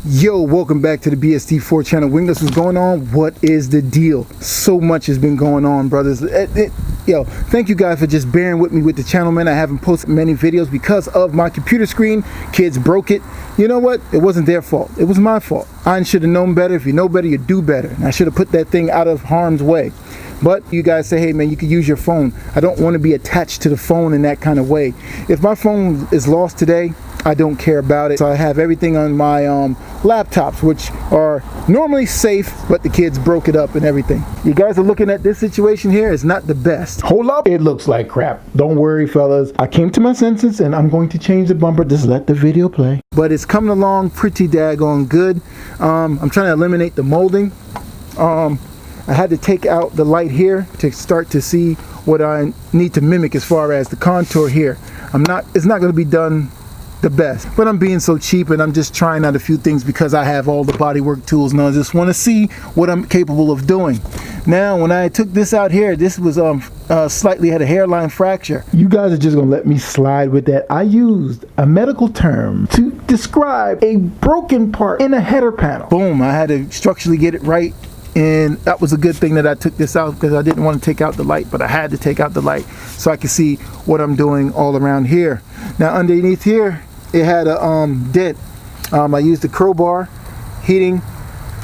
Yo, welcome back to the BST4 channel. Wingless, what's going on? What is the deal? So much has been going on, brothers. Yo, thank you guys for just bearing with me with the channel, man. I haven't posted many videos because of my computer screen. Kids broke it. You know what? It wasn't their fault. It was my fault. I should have known better. If you know better, you do better. And I should have put that thing out of harm's way. But you guys say, hey man, you can use your phone. I don't want to be attached to the phone in that kind of way. If my phone is lost today, I don't care about it. So I have everything on my laptops, which are normally safe, but the kids broke it up and everything. You guys are looking at this situation here. It's not the best. Hold up. It looks like crap. Don't worry, fellas. I came to my senses and I'm going to change the bumper. Just let the video play. But it's coming along pretty daggone good. I'm trying to eliminate the molding. I had to take out the light here to start to see what I need to mimic as far as the contour here. It's not going to be done the best, but I'm being so cheap and I'm just trying out a few things because I have all the bodywork tools and I just want to see what I'm capable of doing. Now, when I took this out here, this was slightly had a hairline fracture. You guys are just gonna let me slide with that. I used a medical term to describe a broken part in a header panel. Boom, I had to structurally get it right. And that was a good thing that I took this out because I didn't want to take out the light, but I had to take out the light so I could see what I'm doing all around here. Now underneath here, it had a dent. I used the crowbar, heating,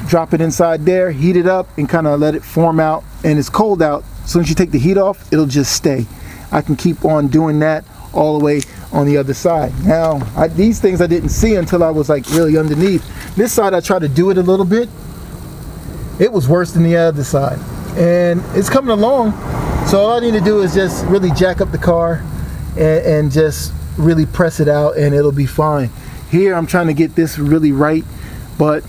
drop it inside there, heat it up, and kind of let it form out. And it's cold out. As soon as you take the heat off, it'll just stay. I can keep on doing that all the way on the other side. Now, these things I didn't see until I was like really underneath. This side I tried to do it a little bit. It was worse than the other side, and it's coming along. So all I need to do is just really jack up the car and just really press it out and it'll be fine. Here I'm trying to get this really right, but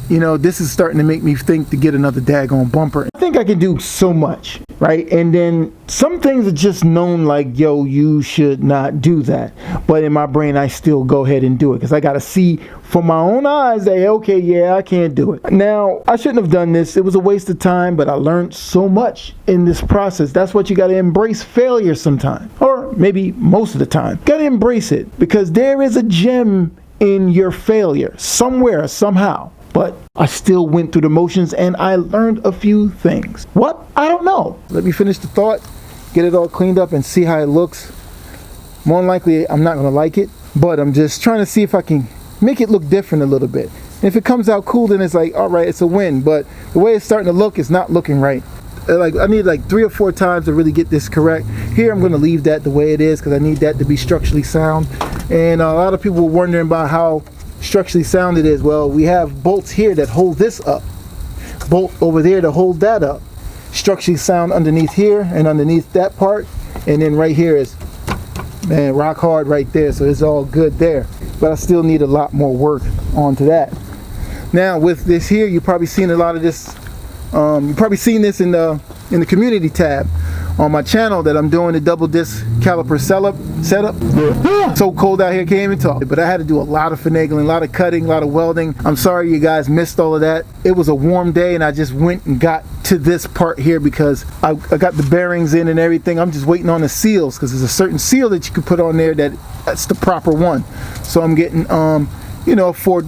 you know, this is starting to make me think to get another daggone bumper. I think I can do so much, right? And then some things are just known like, yo, you should not do that. But in my brain, I still go ahead and do it because I got to see for my own eyes that, okay, yeah, I can't do it. Now, I shouldn't have done this. It was a waste of time, but I learned so much in this process. That's what you got to embrace failure sometimes, or maybe most of the time. Got to embrace it because there is a gem in your failure somewhere, somehow. But I still went through the motions and I learned a few things. What? I don't know. Let me finish the thought, get it all cleaned up and see how it looks. More than likely, I'm not going to like it, but I'm just trying to see if I can make it look different a little bit. And if it comes out cool, then it's like, all right, it's a win. But the way it's starting to look, it's not looking right. Like I need like 3 or 4 times to really get this correct. Here, I'm going to leave that the way it is because I need that to be structurally sound. And a lot of people were wondering about how structurally sound it is. Well, we have bolts here that hold this up, bolt over there to hold that up, structurally sound underneath here and underneath that part, and then right here is, man, rock hard right there, so it's all good there. But I still need a lot more work onto that. Now with this here, you've probably seen a lot of this, you've probably seen this in the community tab on my channel that I'm doing the double disc caliper setup. So cold out here, can't even talk. But I had to do a lot of finagling, a lot of cutting, a lot of welding. I'm sorry you guys missed all of that. It was a warm day and I just went and got to this part here because I got the bearings in and everything. I'm just waiting on the seals because there's a certain seal that you could put on there that's the proper one. So I'm getting you know, a Ford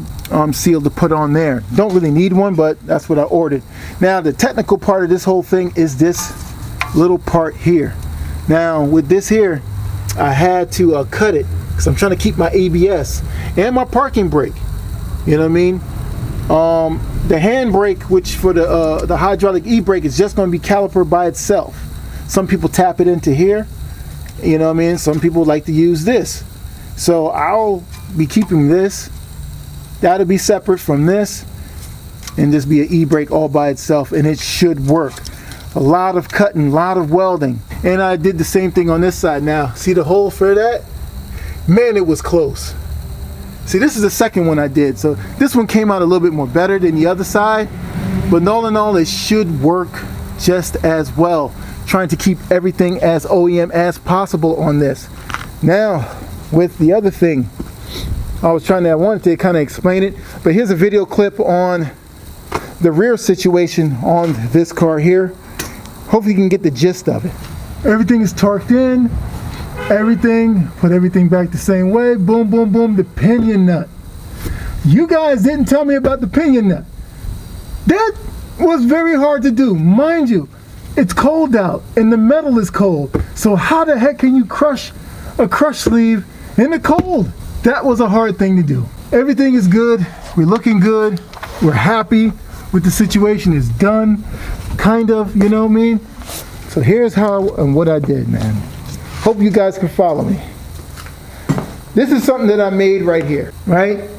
seal to put on there. Don't really need one, but that's what I ordered. Now the technical part of this whole thing is this little part here. Now with this here, I had to cut it because I'm trying to keep my ABS and my parking brake. You know what I mean? The hand brake, which for the hydraulic e-brake, is just going to be caliper by itself. Some people tap it into here. You know what I mean? Some people like to use this. So I'll be keeping this. That'll be separate from this, and just be an e-brake all by itself, and it should work. A lot of cutting, a lot of welding. And I did the same thing on this side. Now, see the hole for that? Man, it was close. See, this is the second one I did. So this one came out a little bit more better than the other side. But all in all, it should work just as well. Trying to keep everything as OEM as possible on this. Now, with the other thing, I wanted to kind of explain it. But here's a video clip on the rear situation on this car here. Hopefully you can get the gist of it. Everything is torqued in, everything, put everything back the same way, boom, boom, boom, the pinion nut. You guys didn't tell me about the pinion nut. That was very hard to do. Mind you, it's cold out and the metal is cold. So how the heck can you crush a crush sleeve in the cold? That was a hard thing to do. Everything is good. We're looking good. We're happy with the situation. It's done, kind of, you know what I mean? So here's how and what I did, man. Hope you guys can follow me. This is something that I made right here, right?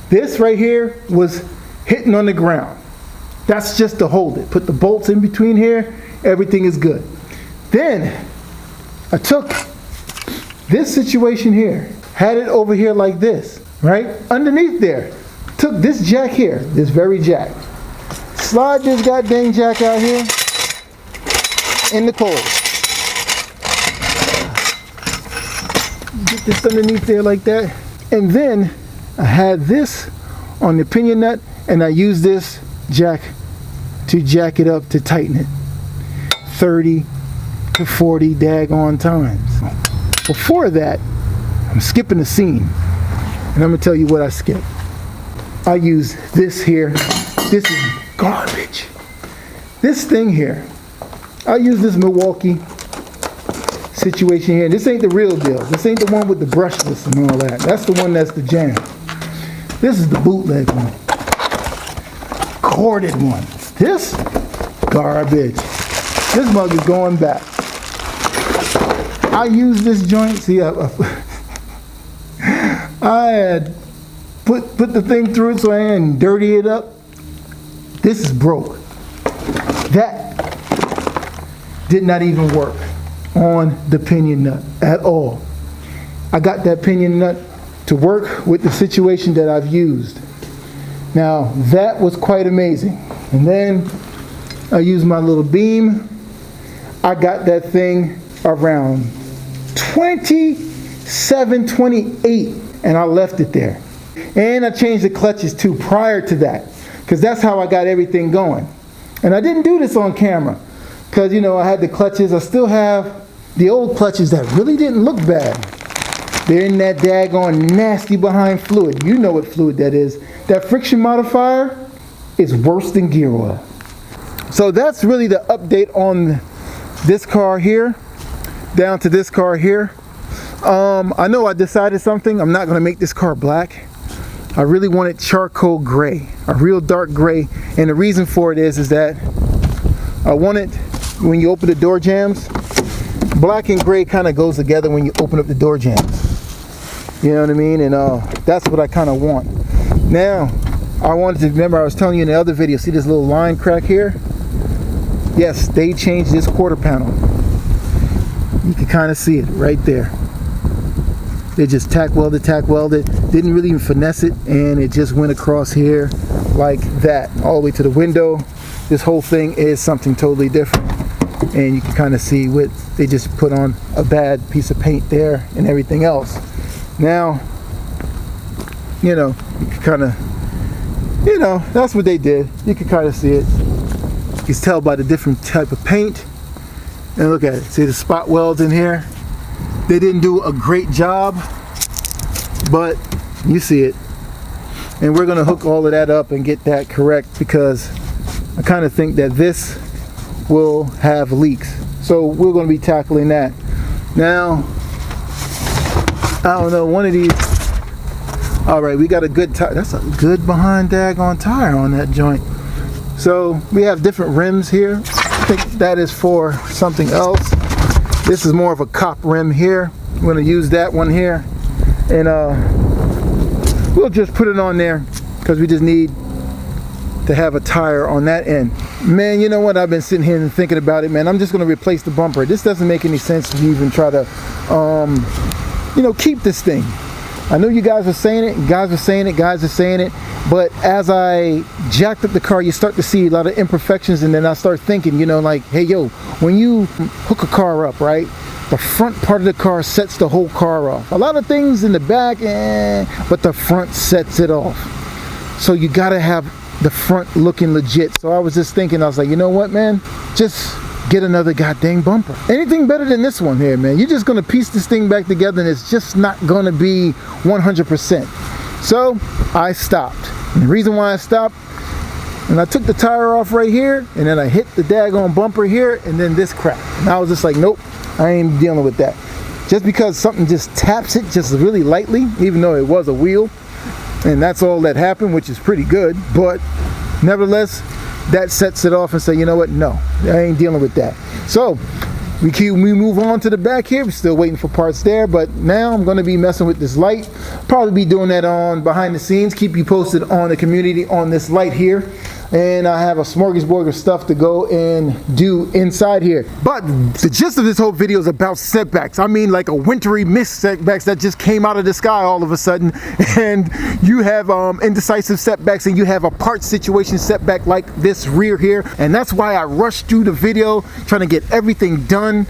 This right here was hitting on the ground. That's just to hold it. Put the bolts in between here, everything is good. Then I took this situation here, had it over here like this, right? Underneath there, took this jack here, this very jack. Slide this goddamn jack out here in the cold. Get this underneath there like that. And then I had this on the pinion nut and I used this jack to jack it up to tighten it 30 to 40 daggone times. Before that, I'm skipping the scene and I'm gonna tell you what I skipped. I use this here. This is garbage. This thing here, I use this Milwaukee situation here. This ain't the real deal. This ain't the one with the brushless and all that. That's the one that's the jam. This is the bootleg one. Corded one. This, garbage. This mug is going back. I use this joint. See, I had put the thing through it so I didn't dirty it up. This is broke. That did not even work on the pinion nut at all. I got that pinion nut to work with the situation that I've used. Now that was quite amazing. And then I used my little beam. I got that thing around 27, 28 and I left it there. And I changed the clutches too prior to that because that's how I got everything going. And I didn't do this on camera because, you know, I had the clutches. I still have the old clutches that really didn't look bad. They're in that daggone nasty behind fluid. You know what fluid that is. That friction modifier is worse than gear oil. So that's really the update on this car here, down to this car here. I know I decided something. I'm not going to make this car black. I really wanted charcoal gray, a real dark gray. And the reason for it is that I wanted, when you open the door jambs, black and gray kind of goes together when you open up the door jambs. You know what I mean? And that's what I kind of want. Now, I wanted to, remember I was telling you in the other video, see this little line crack here? Yes, they changed this quarter panel. You can kind of see it right there. They just tack welded, didn't really even finesse it, and it just went across here like that, all the way to the window. This whole thing is something totally different. And you can kind of see what they just put on a bad piece of paint there and everything else. Now, you know, you can kind of, you know, that's what they did. You can kind of see it. You can tell by the different type of paint. And look at it. See the spot welds in here? They didn't do a great job, but you see it. And we're going to hook all of that up and get that correct because I kind of think that this will have leaks. So we're going to be tackling that. Now, I don't know, one of these. All right, we got a good tire. That's a good behind daggone tire on that joint. So we have different rims here. I think that is for something else. This is more of a cop rim here. I'm going to use that one here. And we'll just put it on there because we just need to have a tire on that end. Man, you know what? I've been sitting here and thinking about it, man. I'm just going to replace the bumper. This doesn't make any sense to even try to, you know, keep this thing. I know you guys are saying it, guys are saying it, but as I jacked up the car, you start to see a lot of imperfections, and then I start thinking, you know, like, hey, yo, when you hook a car up, right, the front part of the car sets the whole car off. A lot of things in the back, but the front sets it off. So you gotta have the front looking legit. So I was just thinking, I was like, you know what, man, just get another goddamn bumper. Anything better than this one here, man. You're just gonna piece this thing back together and it's just not gonna be 100%. So I stopped. And the reason why I stopped, and I took the tire off right here, and then I hit the daggone bumper here, and then this cracked. And I was just like, nope, I ain't dealing with that. Just because something just taps it just really lightly, even though it was a wheel, and that's all that happened, which is pretty good, but nevertheless, that sets it off and say, you know what, no, I ain't dealing with that. So we move on to the back here. We're still waiting for parts there, but now I'm going to be messing with this light. Probably be doing that on behind the scenes. Keep you posted on the community on this light here. And I have a smorgasbord of stuff to go and do inside here. But the gist of this whole video is about setbacks. I mean, like a wintry mist setbacks that just came out of the sky all of a sudden. And you have indecisive setbacks, and you have a part situation setback like this rear here. And that's why I rushed through the video trying to get everything done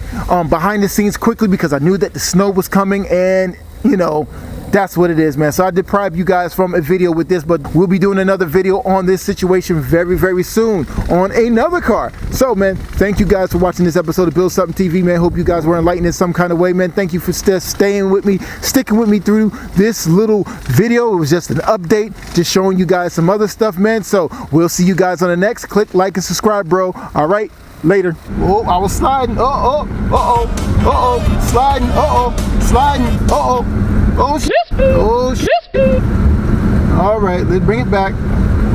behind the scenes quickly, because I knew that the snow was coming, and you know, that's what it is, man. So I deprived you guys from a video with this, but we'll be doing another video on this situation very, very soon on another car. So, man, thank you guys for watching this episode of Build Something TV, man. Hope you guys were enlightened in some kind of way, man. Thank you for staying with me, sticking with me through this little video. It was just an update, just showing you guys some other stuff, man. So we'll see you guys on the next. Click like and subscribe, bro. All right, later. Oh, I was sliding. Sliding. Sliding. Oh shit! Oh shit! All right, let's bring it back.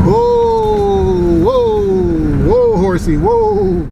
Whoa, whoa, whoa, horsey, whoa.